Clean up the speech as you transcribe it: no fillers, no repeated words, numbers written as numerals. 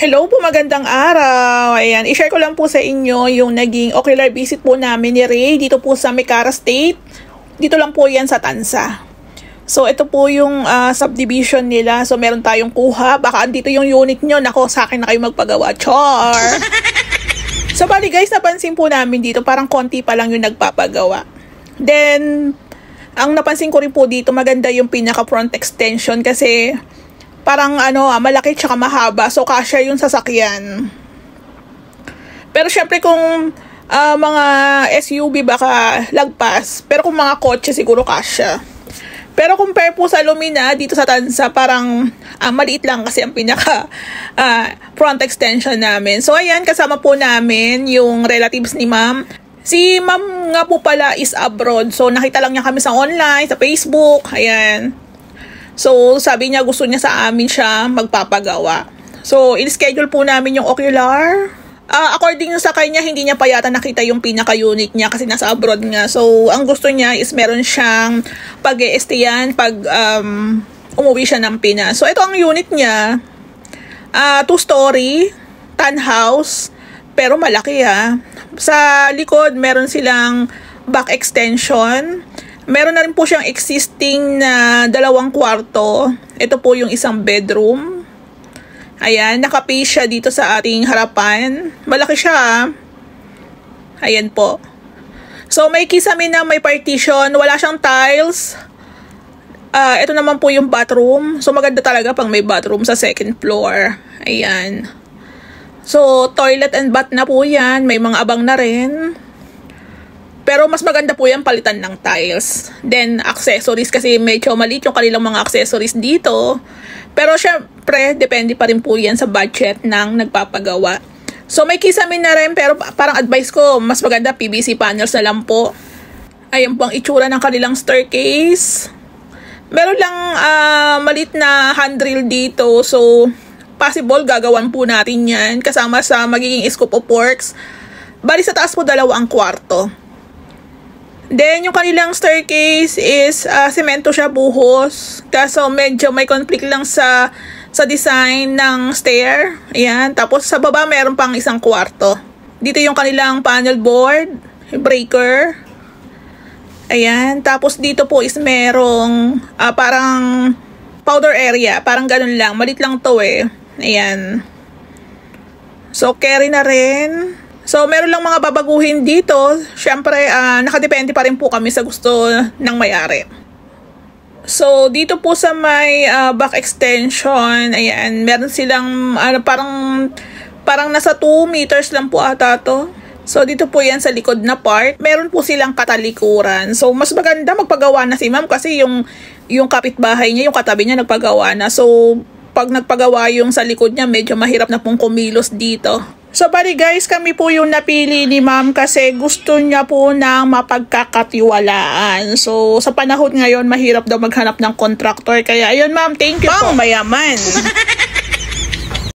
Hello po, magandang araw. Ayan, i-share ko lang po sa inyo yung naging ocular visit po namin ni Ray dito po sa Mekara State. Dito lang po yan sa Tansa. So, ito po yung subdivision nila. So, meron tayong kuha. Baka andito yung unit nyo. Nako, sa akin na kayo magpagawa. Char! So, bali guys, napansin po namin dito, parang konti pa lang yung nagpapagawa. Then, ang napansin ko rin po dito, maganda yung pinaka front extension kasi parang malaki tsaka mahaba. So, kasya yung sasakyan. Pero syempre kung mga SUV baka lagpas. Pero kung mga kotse siguro kasya. Pero compare po sa Lumina, dito sa Tansa, parang maliit lang kasi ang pinaka front extension namin. So, ayan, kasama po namin yung relatives ni ma'am. Si ma'am nga po pala is abroad. So, nakita lang niya kami sa online, sa Facebook. Ayan. So, sabi niya gusto niya sa amin siya magpapagawa. So, in-schedule po namin yung ocular. According sa kanya, hindi niya pa yata nakita yung pinaka-unit niya kasi nasa abroad nga. So, ang gusto niya is meron siyang pag-e-stayan pag umuwi siya ng Pinas. So, ito ang unit niya. 2-story, townhouse, pero malaki ha. Sa likod, meron silang back extension. Meron na rin po siyang existing na 2 kwarto. Ito po yung isang bedroom. Ayan, naka-face siya dito sa ating harapan. Malaki siya. Ayan po. So, may kisame na may partition. Wala siyang tiles. Ito naman po yung bathroom. So, maganda talaga pang may bathroom sa second floor. Ayan. So, toilet and bath na po yan. May mga abang na rin. Pero mas maganda po yan palitan ng tiles. Then, accessories kasi medyo maliit yung kanilang mga accessories dito. Pero syempre, depende pa rin po yan sa budget ng nagpapagawa. So, may kisame na rin pero parang advice ko, mas maganda PVC panels na lang po. Ayan po ang itsura ng kanilang staircase. Meron lang maliit na handrail dito. So, possible gagawan po natin yan kasama sa magiging scope of works. Bali sa taas po 2 ang kwarto. Then, yung kanilang staircase is semento siya buhos. Kaso medyo may conflict lang sa design ng stair. Ayan. Tapos sa baba meron pang 1 kwarto. Dito yung kanilang panel board, breaker. Ayan. Tapos dito po is merong parang powder area. Parang ganun lang. Malit lang to eh. Ayan. So, carry na rin. So, meron lang mga babaguhin dito. Siyempre, nakadepende pa rin po kami sa gusto ng may-ari. So, dito po sa may back extension, ayan, meron silang parang nasa 2 meters lang po ata to. So, dito po yan sa likod na part. Meron po silang katalikuran. So, mas maganda magpagawa na si ma'am kasi yung kapitbahay niya, yung katabi niya nagpagawa na. So, pag nagpagawa yung sa likod niya, medyo mahirap na pong kumilos dito. So, bali guys, kami po yung napili ni ma'am kasi gusto niya po ng mapagkakatiwalaan. So, sa panahon ngayon, mahirap daw maghanap ng contractor. Kaya, ayun ma'am, thank you po. Mayaman!